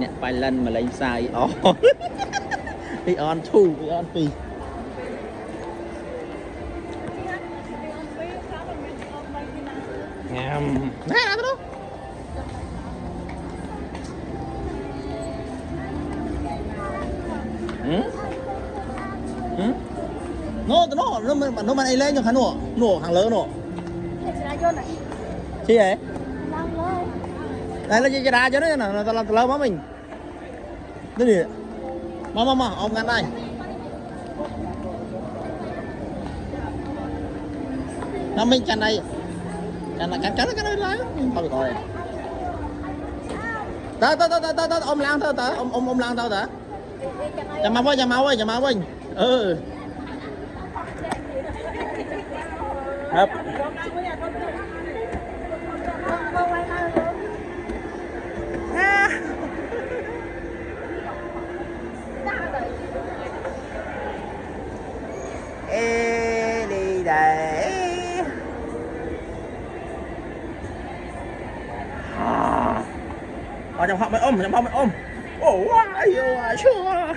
nè vài lần mà lấy sai đi on thu đi on pi ngam nè đó nó mà này lên cho hắn nổ hàng lớn nổ chi vậy đây là gì ra cho nó làm lớn má mình cái gì mà ông ngăn đây nó mình chăn đây chăn là cắn cái này lá tao bị coi tới ôm lang thôi tới ôm lang thôi tới chà mau với ừ hấp ê đi đây trong họ mới ôm ồ ai yêu chưa